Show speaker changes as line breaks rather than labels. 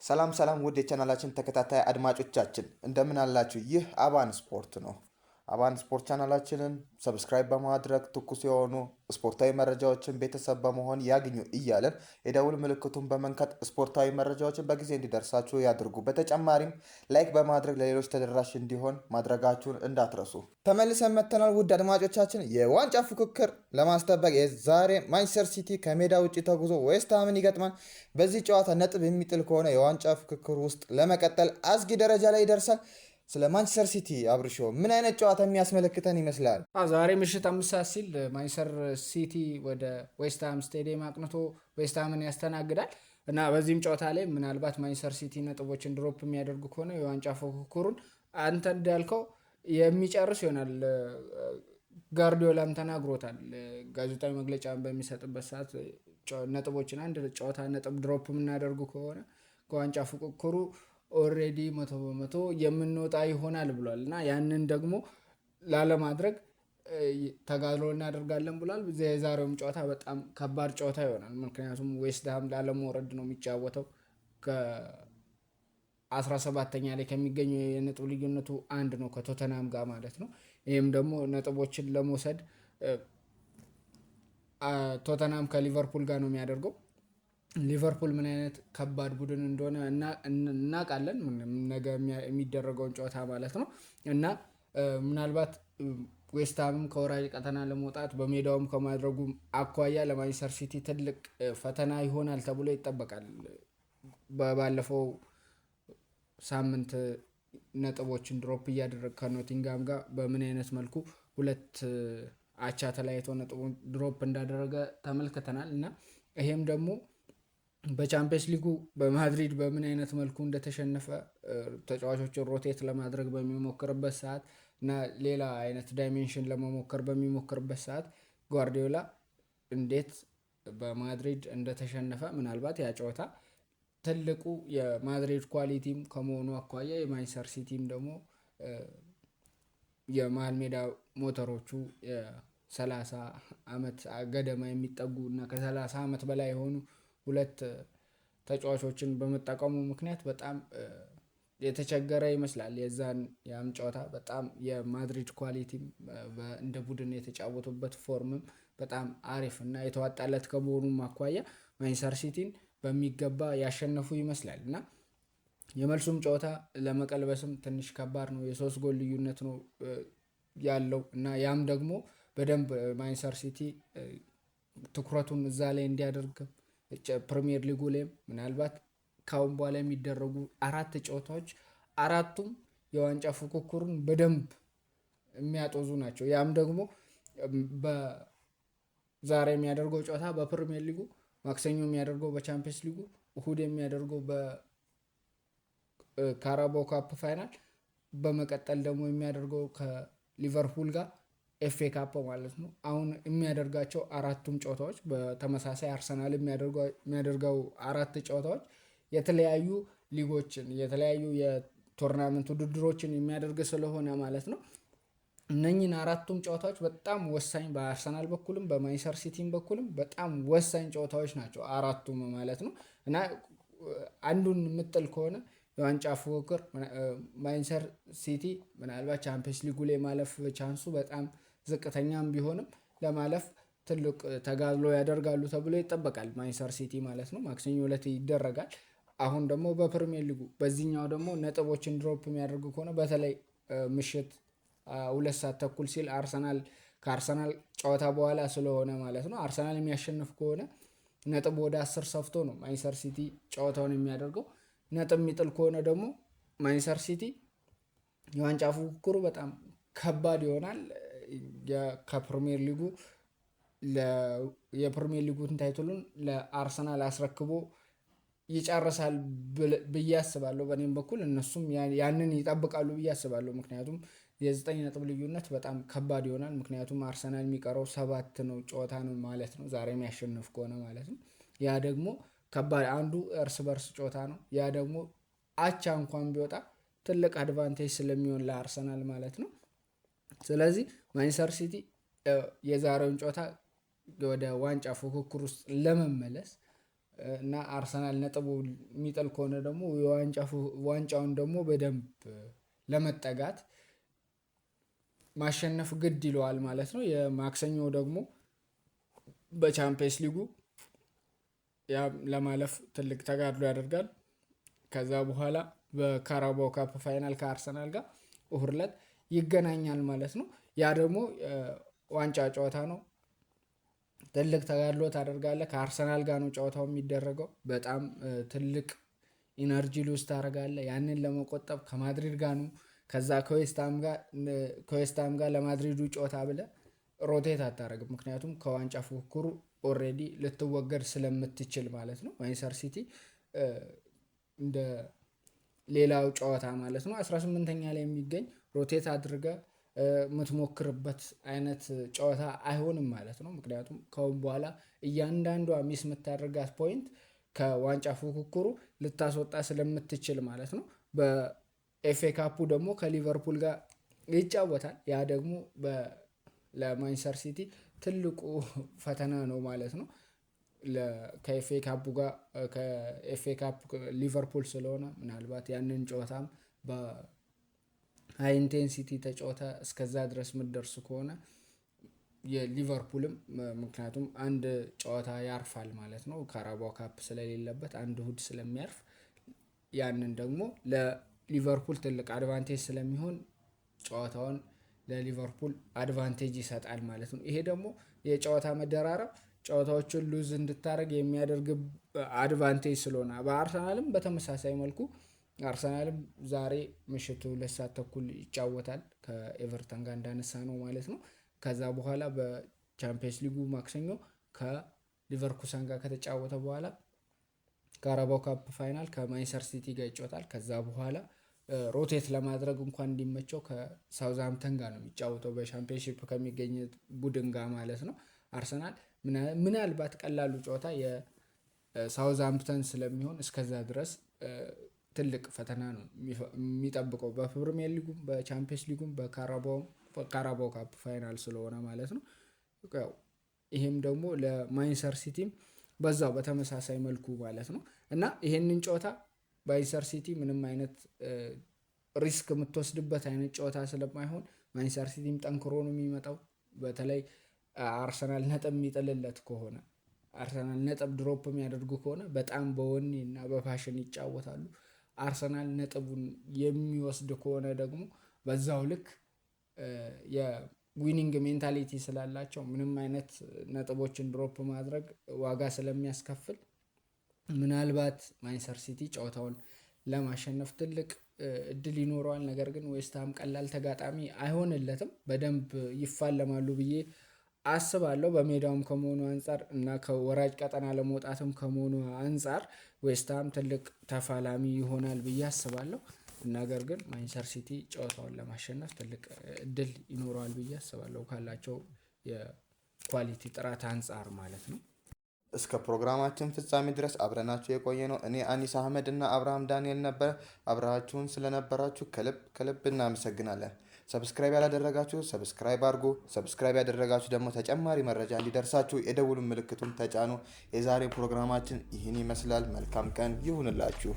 ሰላም ሰላም ውድ የቻናላችን ተከታታይ አድማጮቻችን እንደምን አላችሁ? ይህ አባን ስፖርት ነው። አባን ስፖርት ቻናላችንን ሰብስክራይብ በማድረግ ትኩስ የሆኑ ስፖርታዊ መረጃዎችን ቤተሰብ በመሆን ያግኙ እያለን የደውል ምልክቱን በመንካት ስፖርታዊ መረጃዎችን በጊዜ እንዲደርሳችሁ ያድርጉ። በተጨማሪም ላይክ በማድረግ ለሌሎች ተደራሽ እንዲሆን ማድረጋችሁን እንዳትረሱ። ተመልሰን መጥተናል። ውድ አድማጮቻችን የዋንጫ ፉክክር ለማስጠበቅ ዛሬ ማንቸስተር ሲቲ ከሜዳ ውጭ ተጉዞ ዌስትሃምን ይገጥማል። በዚህ ጨዋታ ነጥብ የሚጥል ከሆነ የዋንጫ ፉክክር ውስጥ ለመቀጠል አስጊ ደረጃ ላይ ይደርሳል። ስለ ማንቸስተር ሲቲ አብርሾ ምን አይነት ጨዋታ የሚያስመለክተን ይመስላል?
ዛሬ ምሽት 5 ሰዓት ሲል ማንቸስተር ሲቲ ወደ ዌስትሃም ስቴዲየም አቅንቶ ዌስትሃምን ያስተናግዳል እና በዚህም ጨዋታ ላይ ምናልባት ማንቸስተር ሲቲ ነጥቦችን ድሮፕ የሚያደርጉ ከሆነ የዋንጫ ፉክክሩን አንተ እንዳልከው የሚጨርስ ይሆናል። ጋርዲዮላም ተናግሮታል ጋዜጣዊ መግለጫ በሚሰጥበት ሰዓት ነጥቦችን አንድ ጨዋታ ነጥብ ድሮፕ የምናደርጉ ከሆነ ከዋንጫ ፉክክሩ ኦልሬዲ 100% የምንወጣ ይሆናል ብሏል እና ያንን ደግሞ ላለማድረግ ተጋድሎ እናደርጋለን ብሏል። የዛሬውም ጨዋታ በጣም ከባድ ጨዋታ ይሆናል። ምክንያቱም ዌስትሃም ላለመውረድ ነው የሚጫወተው። ከ17ኛ ላይ ከሚገኘው የነጥብ ልዩነቱ አንድ ነው ከቶተናም ጋር ማለት ነው። ይህም ደግሞ ነጥቦችን ለመውሰድ ቶተናም ከሊቨርፑል ጋር ነው የሚያደርገው። ሊቨርፑል ምን አይነት ከባድ ቡድን እንደሆነ እናውቃለን፣ ነገ የሚደረገውን ጨዋታ ማለት ነው እና ምናልባት ዌስትሃምም ከወራጅ ቀጠና ለመውጣት በሜዳውም ከማድረጉ አኳያ ለማንቸስተር ሲቲ ትልቅ ፈተና ይሆናል ተብሎ ይጠበቃል። ባለፈው ሳምንት ነጥቦችን ድሮፕ እያደረገ ከኖቲንጋም ጋር በምን አይነት መልኩ ሁለት አቻ ተለያይቶ ነጥቡን ድሮፕ እንዳደረገ ተመልክተናል እና ይሄም ደግሞ በቻምፒየንስ ሊጉ በማድሪድ በምን አይነት መልኩ እንደተሸነፈ ተጫዋቾችን ሮቴት ለማድረግ በሚሞክርበት ሰዓት እና ሌላ አይነት ዳይሜንሽን ለመሞከር በሚሞክርበት ሰዓት ጓርዲዮላ እንዴት በማድሪድ እንደተሸነፈ ምናልባት ያ ጨዋታ ትልቁ የማድሪድ ኳሊቲም ከመሆኑ አኳያ የማንቸስተር ሲቲም ደግሞ የመሃል ሜዳ ሞተሮቹ 30 ዓመት ገደማ የሚጠጉ እና ከ30 ዓመት በላይ የሆኑ ሁለት ተጫዋቾችን በመጠቀሙ ምክንያት በጣም የተቸገረ ይመስላል። ያም ጨዋታ በጣም የማድሪድ ኳሊቲም እንደ ቡድን የተጫወቱበት ፎርምም በጣም አሪፍ እና የተዋጣለት ከመሆኑም አኳያ ማንቸስተር ሲቲን በሚገባ ያሸነፉ ይመስላል እና የመልሱም ጨዋታ ለመቀልበስም ትንሽ ከባድ ነው። የ3 ጎል ልዩነት ነው ያለው እና ያም ደግሞ በደንብ ማንቸስተር ሲቲ ትኩረቱን እዛ ላይ እንዲያደርግ ፕሪሚየር ሊጉ ላይም ምናልባት ካሁን በኋላ የሚደረጉ 4 ጨዋታዎች አራቱም የዋንጫ ፉክክሩን በደንብ የሚያጦዙ ናቸው። ያም ደግሞ ዛሬ የሚያደርገው ጨዋታ በፕሪሚየር ሊጉ፣ ማክሰኞ የሚያደርገው በቻምፒየንስ ሊጉ፣ እሁድ የሚያደርገው በካራባኦ ካፕ ፋይናል፣ በመቀጠል ደግሞ የሚያደርገው ከሊቨርፑል ጋር ኤፍኤ ካፕ ማለት ነው። አሁን የሚያደርጋቸው አራቱም ጨዋታዎች በተመሳሳይ አርሰናል የሚያደርገው 4 ጨዋታዎች የተለያዩ ሊጎችን የተለያዩ የቶርናመንት ውድድሮችን የሚያደርግ ስለሆነ ማለት ነው እነኚህን አራቱም ጨዋታዎች በጣም ወሳኝ በአርሰናል በኩልም በማንቸስተር ሲቲም በኩልም በጣም ወሳኝ ጨዋታዎች ናቸው አራቱም ማለት ነው እና አንዱን ምጥል ከሆነ የዋንጫ ፉክክር ማንቸስተር ሲቲ ምናልባት ቻምፒየንስ ሊጉ ላይ ማለፍ ቻንሱ በጣም ዝቅተኛም ቢሆንም ለማለፍ ትልቅ ተጋድሎ ያደርጋሉ ተብሎ ይጠበቃል ማንቸስተር ሲቲ ማለት ነው። ማክሰኞ ዕለት ይደረጋል። አሁን ደግሞ በፕሪሚየር ሊጉ በዚህኛው ደግሞ ነጥቦችን ድሮፕ የሚያደርጉ ከሆነ በተለይ ምሽት 2:30 ሲል ከአርሰናል ጨዋታ በኋላ ስለሆነ ማለት ነው አርሰናል የሚያሸንፍ ከሆነ ነጥብ ወደ 10 ሰፍቶ ነው ማንቸስተር ሲቲ ጨዋታውን የሚያደርገው። ነጥብ የሚጥል ከሆነ ደግሞ ማንቸስተር ሲቲ የዋንጫ ፉክክሩ በጣም ከባድ ይሆናል። ከፕሪሚየር ሊጉ የፕሪሚየር ሊጉን ታይትሉን ለአርሰናል አስረክቦ ይጨርሳል ብዬ አስባለሁ። በእኔም በኩል እነሱም ያንን ይጠብቃሉ ብዬ አስባለሁ። ምክንያቱም የ9 ነጥብ ልዩነት በጣም ከባድ ይሆናል። ምክንያቱም አርሰናል የሚቀረው 7 ነው ጨዋታ ነው ማለት ነው ዛሬ የሚያሸንፍ ከሆነ ማለት ነው። ያ ደግሞ ከባድ አንዱ እርስ በርስ ጨዋታ ነው። ያ ደግሞ አቻ እንኳን ቢወጣ ትልቅ አድቫንቴጅ ስለሚሆን ለአርሰናል ማለት ነው። ስለዚህ ማንቸስተር ሲቲ የዛሬውን ጨዋታ ወደ ዋንጫ ፉክክር ውስጥ ለመመለስ እና አርሰናል ነጥቡ የሚጥል ከሆነ ደግሞ ዋንጫውን ደግሞ በደንብ ለመጠጋት ማሸነፍ ግድ ይለዋል ማለት ነው። የማክሰኞ ደግሞ በቻምፒየንስ ሊጉ ለማለፍ ትልቅ ተጋድሎ ያደርጋል። ከዛ በኋላ በካራባኦ ካፕ ፋይናል ከአርሰናል ጋር እሁድ ዕለት ይገናኛል ማለት ነው። ያ ደግሞ ዋንጫ ጨዋታ ነው። ትልቅ ተጋድሎ ታደርጋለህ። ከአርሰናል ጋር ነው ጨዋታው የሚደረገው። በጣም ትልቅ ኢነርጂ ሉዝ ታደርጋለህ። ያንን ለመቆጠብ ከማድሪድ ጋር ነው። ከዛ ከዌስትሃም ጋር ለማድሪዱ ጨዋታ ብለህ ሮቴት አታደርግም። ምክንያቱም ከዋንጫ ፉክክሩ ኦልሬዲ ልትወገድ ስለምትችል ማለት ነው። ማንቸስተር ሲቲ እንደ ሌላው ጨዋታ ማለት ነው 18ኛ ላይ የሚገኝ ሮቴት አድርገህ የምትሞክርበት አይነት ጨዋታ አይሆንም ማለት ነው። ምክንያቱም ከአሁን በኋላ እያንዳንዷ ሚስ የምታደርጋት ፖይንት ከዋንጫ ፉክክሩ ልታስወጣ ስለምትችል ማለት ነው። በኤፍኤ ካፑ ደግሞ ከሊቨርፑል ጋር ይጫወታል። ያ ደግሞ ለማንቸስተር ሲቲ ትልቁ ፈተና ነው ማለት ነው። ከኤፍኤ ካፑ ጋር ከኤፍኤ ካፕ ሊቨርፑል ስለሆነ ምናልባት ያንን ጨዋታም በሃይ ኢንቴንሲቲ ተጫወተ እስከዛ ድረስ ምትደርሱ ከሆነ የሊቨርፑልም ምክንያቱም አንድ ጨዋታ ያርፋል ማለት ነው። ካራባኦ ካፕ ስለሌለበት አንድ እሁድ ስለሚያርፍ ያንን ደግሞ ለሊቨርፑል ትልቅ አድቫንቴጅ ስለሚሆን ጨዋታውን ለሊቨርፑል አድቫንቴጅ ይሰጣል ማለት ነው። ይሄ ደግሞ የጨዋታ መደራረብ ጨዋታዎችን ሉዝ እንድታደርግ የሚያደርግ አድቫንቴጅ ስለሆነ በአርሰናልም በተመሳሳይ መልኩ አርሰናልም ዛሬ ምሽቱ 2:00 ተኩል ይጫወታል ከኤቨርተን ጋር እንዳነሳ ነው ማለት ነው። ከዛ በኋላ በቻምፒየንስ ሊጉ ማክሰኞ ከሊቨርኩሰን ጋር ከተጫወተ በኋላ ካራባኦ ካፕ ፋይናል ከማንቸስተር ሲቲ ጋር ይጫወታል። ከዛ በኋላ ሮቴት ለማድረግ እንኳን እንዲመቸው ከሳውዝሃምፕተን ጋር ነው የሚጫወተው በሻምፒዮንሺፕ ከሚገኝ ቡድን ጋር ማለት ነው። አርሰናል ምናልባት ቀላሉ ጨዋታ የሳውዝሃምፕተን ስለሚሆን እስከዛ ድረስ ትልቅ ፈተና ነው የሚጠብቀው በፕሪሚየር ሊጉም በቻምፒየንስ ሊጉም በካራባኦ ካፕ ፋይናል ስለሆነ ማለት ነው። ይሄም ደግሞ ለማንቸስተር ሲቲም በዛው በተመሳሳይ መልኩ ማለት ነው እና ይሄንን ጨዋታ ማንቸስተር ሲቲ ምንም አይነት ሪስክ የምትወስድበት አይነት ጨዋታ ስለማይሆን ማንቸስተር ሲቲም ጠንክሮ ነው የሚመጣው። በተለይ አርሰናል ነጥብ የሚጥልለት ከሆነ አርሰናል ነጥብ ድሮፕ የሚያደርጉ ከሆነ በጣም በወኔ እና በፓሽን ይጫወታሉ። አርሰናል ነጥቡን የሚወስድ ከሆነ ደግሞ በዛው ልክ የዊኒንግ ሜንታሊቲ ስላላቸው ምንም አይነት ነጥቦችን ድሮፕ ማድረግ ዋጋ ስለሚያስከፍል ምናልባት ማንቸስተር ሲቲ ጨዋታውን ለማሸነፍ ትልቅ እድል ይኖረዋል። ነገር ግን ዌስትሃም ቀላል ተጋጣሚ አይሆንለትም። በደንብ ይፋለማሉ ብዬ አስባለሁ። በሜዳውም ከመሆኑ አንጻር እና ከወራጅ ቀጠና ለመውጣትም ከመሆኑ አንጻር ዌስትሃም ትልቅ ተፋላሚ ይሆናል ብዬ አስባለሁ። ነገር ግን ማንቸስተር ሲቲ ጨዋታውን ለማሸነፍ ትልቅ እድል ይኖረዋል ብዬ አስባለሁ ካላቸው የኳሊቲ ጥራት አንጻር ማለት ነው።
እስከ ፕሮግራማችን ፍጻሜ ድረስ አብረናችሁ የቆየ ነው እኔ አኒስ አህመድ እና አብርሃም ዳንኤል ነበር። አብራችሁን ስለነበራችሁ ከልብ እናመሰግናለን። ሰብስክራይብ ያላደረጋችሁ ሰብስክራይብ አድርጉ። ሰብስክራይብ ያደረጋችሁ ደግሞ ተጨማሪ መረጃ እንዲደርሳችሁ የደውሉን ምልክቱን ተጫኑ። የዛሬው ፕሮግራማችን ይህን ይመስላል። መልካም ቀን ይሁንላችሁ።